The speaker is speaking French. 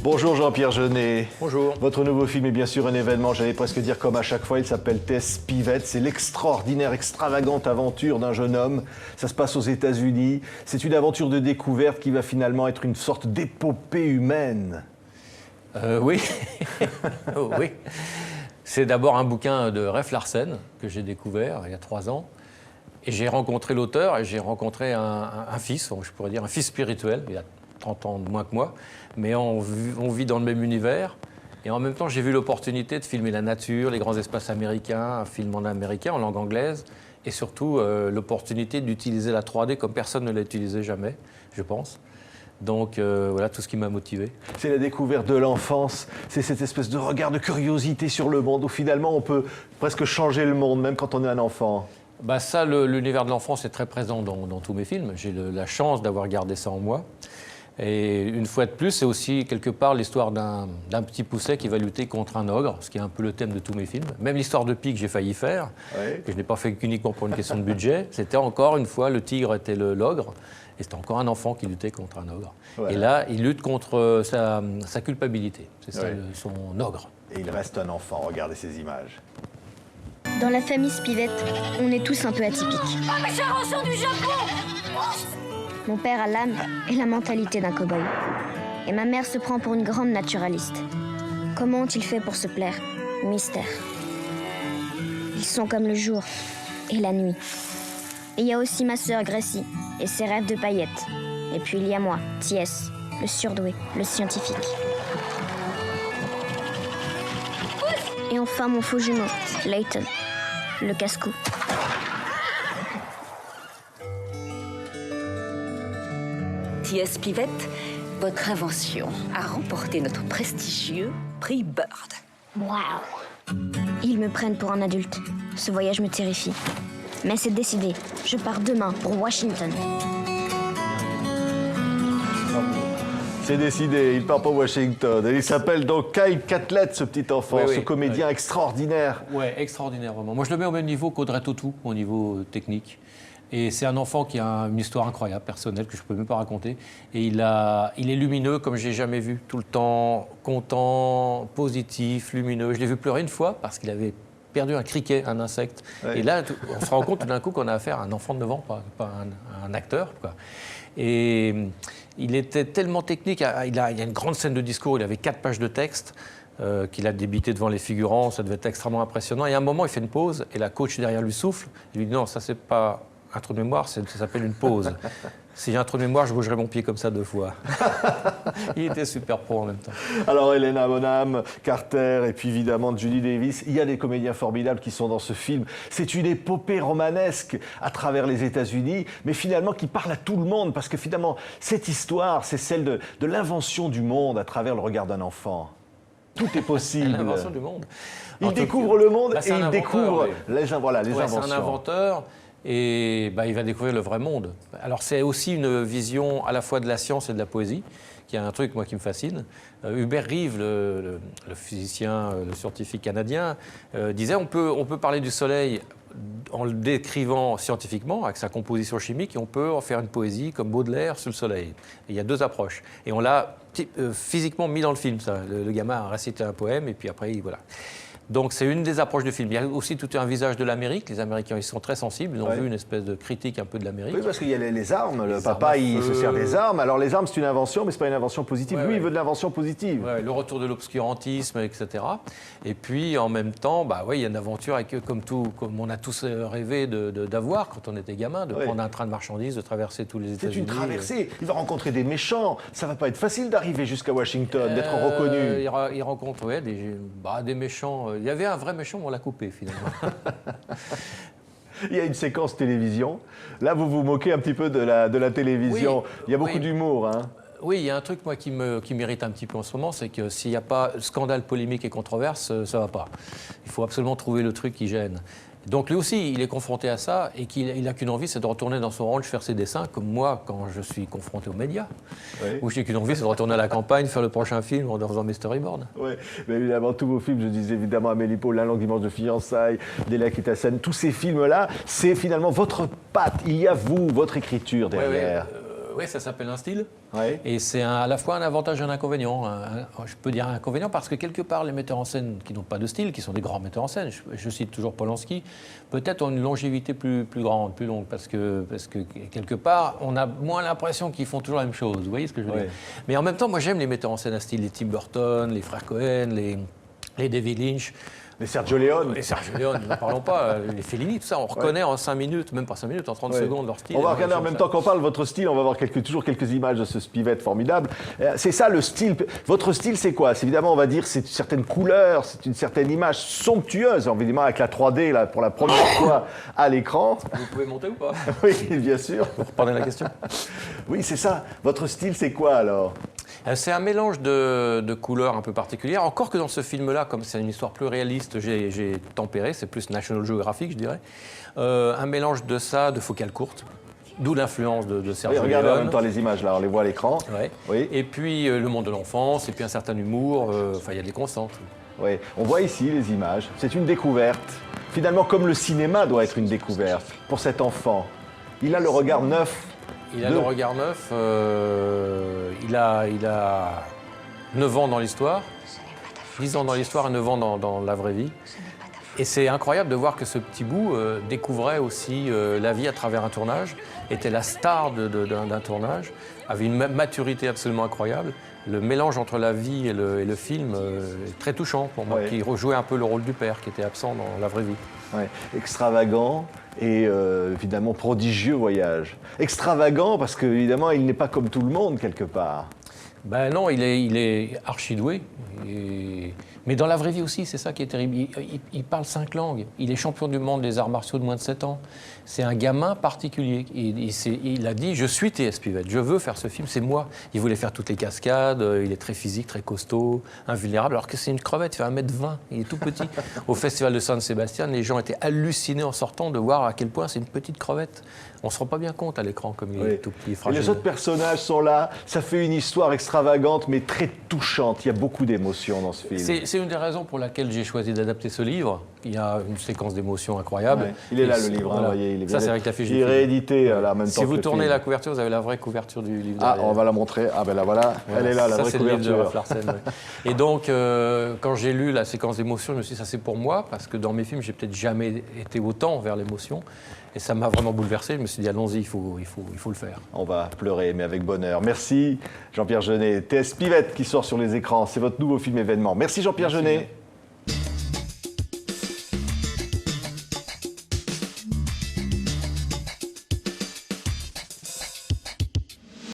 Bonjour Jean-Pierre Jeunet. Bonjour. Votre nouveau film est bien sûr un événement, j'allais presque dire comme à chaque fois, il s'appelle Tess Pivette. C'est l'extraordinaire, extravagante aventure d'un jeune homme. Ça se passe aux États-Unis. C'est une aventure de découverte qui va finalement être une sorte d'épopée humaine. Oui. Oh, oui. C'est d'abord un bouquin de Ralph Larsen que j'ai découvert il y a 3 ans. Et j'ai rencontré l'auteur et j'ai rencontré un fils, je pourrais dire un fils spirituel, il a 30 ans de moins que moi, mais on vit dans le même univers. Et en même temps, j'ai vu l'opportunité de filmer la nature, les grands espaces américains, un film en américain, en langue anglaise, et surtout l'opportunité d'utiliser la 3D comme personne ne l'a utilisé jamais, je pense. Donc voilà tout ce qui m'a motivé. C'est la découverte de l'enfance, c'est cette espèce de regard de curiosité sur le monde où finalement on peut presque changer le monde, même quand on est un enfant. Bah ça, l'univers de l'enfance est très présent dans tous mes films. J'ai la chance d'avoir gardé ça en moi. Et une fois de plus, c'est aussi quelque part l'histoire d'un petit pousset qui va lutter contre un ogre, ce qui est un peu le thème de tous mes films. Même l'histoire de Pi que j'ai failli faire, que je n'ai pas fait uniquement pour une question de budget, c'était encore une fois, le tigre était l'ogre, et c'était encore un enfant qui luttait contre un ogre. Voilà. Et là, il lutte contre sa culpabilité, c'est ça son ogre. Et il reste un enfant, regardez ces images. Dans la famille Spivette, on est tous un peu atypiques. Ah, mais c'est un du Japon! Mon père a l'âme et la mentalité d'un cow-boy. Et ma mère se prend pour une grande naturaliste. Comment ont-ils fait pour se plaire? Mystère. Ils sont comme le jour et la nuit. Et il y a aussi ma sœur Gracie et ses rêves de paillettes. Et puis il y a moi, T.S., le surdoué, le scientifique. Et enfin mon faux jumeau, Layton, le casse-cou. T.S. Pivette, votre invention a remporté notre prestigieux prix Bird. Wow. Ils me prennent pour un adulte. Ce voyage me terrifie. Mais c'est décidé. Je pars demain pour Washington. C'est décidé, il part pour Washington. Et il s'appelle donc Kyle Catlett, ce petit enfant, ce comédien extraordinaire. Oui, extraordinaire, vraiment. Moi, je le mets au même niveau qu'Audrey Tautou, au niveau technique. Et c'est un enfant qui a une histoire incroyable, personnelle, que je ne peux même pas raconter. Et il est lumineux comme je n'ai jamais vu, tout le temps, content, positif, lumineux. Je l'ai vu pleurer une fois parce qu'il avait perdu un criquet, un insecte. Ouais. Et là, on se rend compte tout d'un coup qu'on a affaire à un enfant de 9 ans, pas un acteur, quoi. Et il était tellement technique. Il y a une grande scène de discours, il avait 4 pages de texte qu'il a débité devant les figurants. Ça devait être extrêmement impressionnant. Et à un moment, il fait une pause et la coach derrière lui souffle. Il lui dit non, ça, c'est pas un trou de mémoire, ça s'appelle une pause. Si j'ai un trou de mémoire, je bougerai mon pied comme ça 2 fois. Il était super pro en même temps. Alors Helena Bonham, Carter et puis évidemment Judy Davis, il y a des comédiens formidables qui sont dans ce film. C'est une épopée romanesque à travers les États-Unis, mais finalement qui parle à tout le monde, parce que finalement, cette histoire, c'est celle de l'invention du monde à travers le regard d'un enfant. Tout est possible. L'invention du monde. Il découvre le monde et il découvre les inventions. C'est un inventeur. Et il va découvrir le vrai monde. Alors c'est aussi une vision à la fois de la science et de la poésie, qui est un truc moi qui me fascine. Hubert Reeves, le physicien, le scientifique canadien, disait on peut parler du Soleil en le décrivant scientifiquement, avec sa composition chimique, et on peut en faire une poésie comme Baudelaire sur le Soleil. Et il y a 2 approches. Et on l'a physiquement mis dans le film, ça. Le gamin a récité un poème, et puis après, voilà. Donc c'est une des approches du film. Il y a aussi tout un visage de l'Amérique. Les Américains, ils sont très sensibles. Ils ont vu une espèce de critique un peu de l'Amérique. Oui, parce qu'il y a les armes. Le papa, il se sert des armes. Alors les armes, c'est une invention, mais ce n'est pas une invention positive. Lui, il veut de l'invention positive. Ouais, le retour de l'obscurantisme, etc. Et puis, en même temps, il y a une aventure avec eux, comme on a tous rêvé d'avoir quand on était gamin, de prendre un train de marchandises, de traverser tous les États-Unis. C'est une traversée. Il va rencontrer des méchants. Ça ne va pas être facile d'arriver jusqu'à Washington, d'être reconnu. Il rencontre des méchants. Il y avait un vrai méchant, on l'a coupé finalement. Il y a une séquence télévision. Là, vous vous moquez un petit peu de la télévision. Oui, il y a beaucoup d'humour. Hein. Oui, il y a un truc moi, qui m'irrite un petit peu en ce moment, c'est que s'il n'y a pas scandale, polémique et controverse, ça ne va pas. Il faut absolument trouver le truc qui gêne. Donc lui aussi, il est confronté à ça et qu'il n'a qu'une envie, c'est de retourner dans son ranch faire ses dessins, comme moi quand je suis confronté aux médias. Où j'ai qu'une envie, c'est de retourner à la campagne, faire le prochain film en faisant mes storyboards. Oui, mais évidemment, tous vos films, je disais évidemment Amélie Paul, Un long dimanche de fiançailles, Des lacs et tous ces films-là, c'est finalement votre patte. Il y a vous, votre écriture derrière. Oui, ça s'appelle un style. Ouais. Et c'est à la fois un avantage et un inconvénient. Je peux dire un inconvénient parce que quelque part, les metteurs en scène qui n'ont pas de style, qui sont des grands metteurs en scène, je cite toujours Polanski, peut-être ont une longévité plus grande, plus longue, parce que quelque part, on a moins l'impression qu'ils font toujours la même chose. Vous voyez ce que je veux dire? Mais en même temps, moi j'aime les metteurs en scène à style, les Tim Burton, les frères Cohen, les David Lynch. Les Sergio Leone. Les Sergio Leone, n'en parlons pas, les Fellini, tout ça, on reconnaît en 5 minutes, même pas 5 minutes, en 30 secondes leur style. On va regarder en même temps qu'on parle votre style, on va voir toujours quelques images de ce Spivett formidable. C'est ça le style. Votre style, c'est quoi? C'est évidemment, on va dire, c'est une certaine couleur, c'est une certaine image somptueuse, évidemment, avec la 3D là, pour la première fois à l'écran. Vous pouvez monter ou pas? Oui, bien sûr. Vous reprenez la question. Oui, c'est ça. Votre style, c'est quoi alors? C'est un mélange de couleurs un peu particulières. Encore que dans ce film-là, comme c'est une histoire plus réaliste, j'ai tempéré, c'est plus National Geographic, je dirais. Un mélange de ça, de focales courtes, d'où l'influence de Sergio Leone. Regardez en même temps les images, là, on les voit à l'écran. Ouais. Oui. Et puis le monde de l'enfance, et puis un certain humour, il y a des constantes. Oui. On voit ici les images, c'est une découverte. Finalement, comme le cinéma doit être une découverte pour cet enfant. Il a le regard neuf. Il a le regard neuf, il a 9 ans dans l'histoire, 10 ans dans l'histoire et 9 ans dans la vraie vie. Et c'est incroyable de voir que ce petit bout découvrait aussi la vie à travers un tournage, était la star d'un tournage, avait une maturité absolument incroyable. Le mélange entre la vie et le film est très touchant pour moi, qui rejouait un peu le rôle du père qui était absent dans la vraie vie. Ouais. Extravagant et évidemment prodigieux voyage. Extravagant parce qu'évidemment il n'est pas comme tout le monde quelque part. Ben non, il est archi doué. Mais dans la vraie vie aussi, c'est ça qui est terrible. Il parle 5 langues. Il est champion du monde des arts martiaux de moins de 7 ans. C'est un gamin particulier. Il a dit, je suis T.S. Pivett, je veux faire ce film, c'est moi. Il voulait faire toutes les cascades, il est très physique, très costaud, invulnérable, alors que c'est une crevette, il fait 1m20, il est tout petit. Au festival de San Sebastian, les gens étaient hallucinés en sortant de voir à quel point c'est une petite crevette. On ne se rend pas bien compte à l'écran comme il est tout petit, fragile. Et les autres personnages sont là, ça fait une histoire extravagante mais très touchante. Il y a beaucoup d'émotions dans ce film. C'est une des raisons pour laquelle j'ai choisi d'adapter ce livre. Il y a une séquence d'émotions incroyable. Ouais. Il est là le livre, voilà. vous voyez. Il est ça, c'est avec la fiche. Il est réédité là en même temps. Si vous que tournez le la couverture, vous avez la vraie couverture du livre. Ah, on va la montrer. Ah ben là voilà, elle est là, la vraie couverture. Le livre de Ralph Larsen, ouais. Et donc, quand j'ai lu la séquence d'émotions, je me suis dit, ça c'est pour moi, parce que dans mes films, j'ai peut-être jamais été autant vers l'émotion. Et ça m'a vraiment bouleversé. Je me suis dit, allons-y, il faut le faire. On va pleurer, mais avec bonheur. Merci Jean-Pierre Jeunet. T.S. Pivett qui sort sur les écrans. C'est votre nouveau film événement. Merci Jean-Pierre Jeunet.